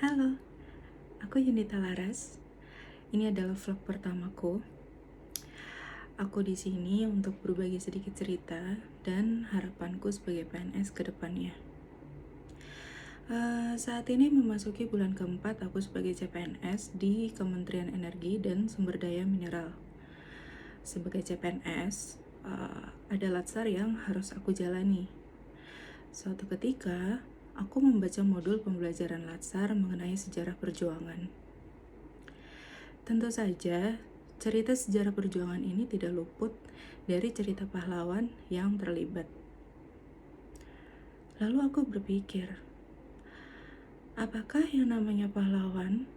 Halo, aku Yunita Laras. Ini adalah vlog pertamaku. Aku di sini untuk berbagi sedikit cerita dan harapanku sebagai PNS ke depannya. Saat ini memasuki bulan keempat aku sebagai CPNS di Kementerian Energi dan Sumber Daya Mineral. Sebagai CPNS, ada latsar yang harus aku jalani. Suatu ketika, aku membaca modul pembelajaran latsar mengenai sejarah perjuangan. Tentu saja, cerita sejarah perjuangan ini tidak luput dari cerita pahlawan yang terlibat. Lalu aku berpikir, apakah yang namanya pahlawan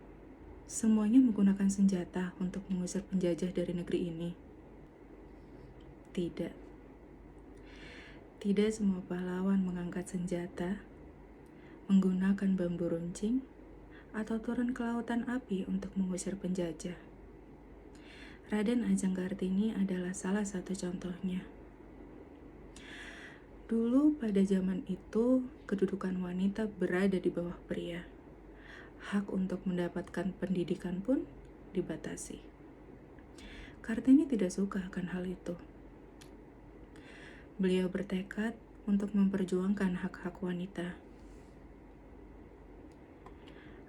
semuanya menggunakan senjata untuk mengusir penjajah dari negeri ini? Tidak. Tidak semua pahlawan mengangkat senjata, menggunakan bambu runcing, atau turun ke lautan api untuk mengusir penjajah. Raden Ajeng Kartini adalah salah satu contohnya. Dulu pada zaman itu, kedudukan wanita berada di bawah pria. Hak untuk mendapatkan pendidikan pun dibatasi. Kartini tidak suka akan hal itu. Beliau bertekad untuk memperjuangkan hak-hak wanita.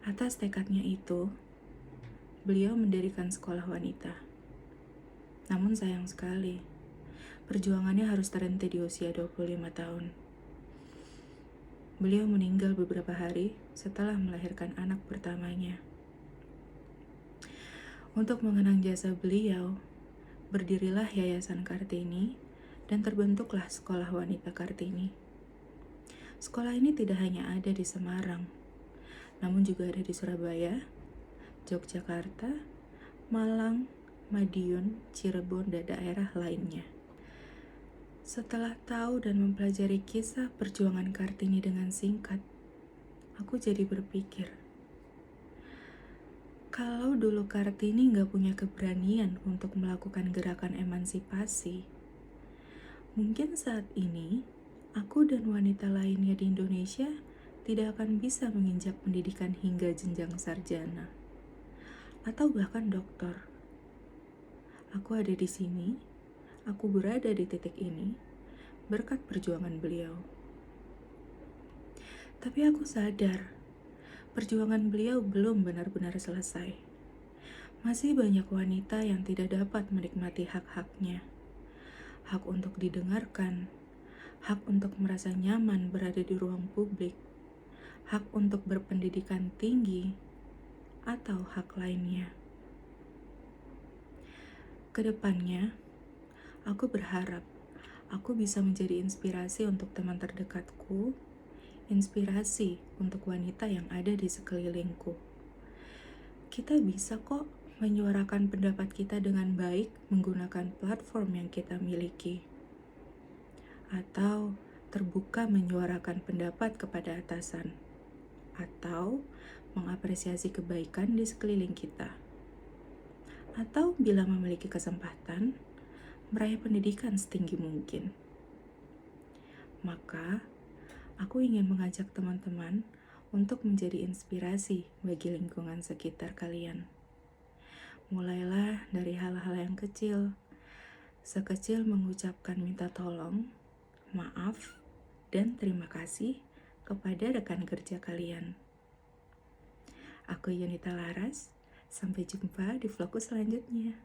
Atas tekadnya itu, beliau mendirikan sekolah wanita. Namun sayang sekali, perjuangannya harus terhenti di usia 25 tahun. Beliau meninggal beberapa hari setelah melahirkan anak pertamanya. Untuk mengenang jasa beliau, berdirilah Yayasan Kartini dan terbentuklah Sekolah Wanita Kartini. Sekolah ini tidak hanya ada di Semarang, namun juga ada di Surabaya, Yogyakarta, Malang, Madiun, Cirebon, dan daerah lainnya. Setelah tahu dan mempelajari kisah perjuangan Kartini dengan singkat, aku jadi berpikir, kalau dulu Kartini nggak punya keberanian untuk melakukan gerakan emansipasi, mungkin saat ini aku dan wanita lainnya di Indonesia tidak akan bisa menginjak pendidikan hingga jenjang sarjana atau bahkan doktor. Aku ada di sini, aku berada di titik ini berkat perjuangan beliau. Tapi aku sadar, perjuangan beliau belum benar-benar selesai. Masih banyak wanita yang tidak dapat menikmati hak-haknya. Hak untuk didengarkan, hak untuk merasa nyaman berada di ruang publik, hak untuk berpendidikan tinggi, atau hak lainnya. Kedepannya, aku berharap aku bisa menjadi inspirasi untuk teman terdekatku, inspirasi untuk wanita yang ada di sekelilingku. Kita bisa kok menyuarakan pendapat kita dengan baik menggunakan platform yang kita miliki. Atau terbuka menyuarakan pendapat kepada atasan. Atau mengapresiasi kebaikan di sekeliling kita. Atau bila memiliki kesempatan, meraih pendidikan setinggi mungkin. Maka, aku ingin mengajak teman-teman untuk menjadi inspirasi bagi lingkungan sekitar kalian. Mulailah dari hal-hal yang kecil, sekecil mengucapkan minta tolong, maaf, dan terima kasih kepada rekan kerja kalian. Aku Yunita Laras, sampai jumpa di vlogku selanjutnya.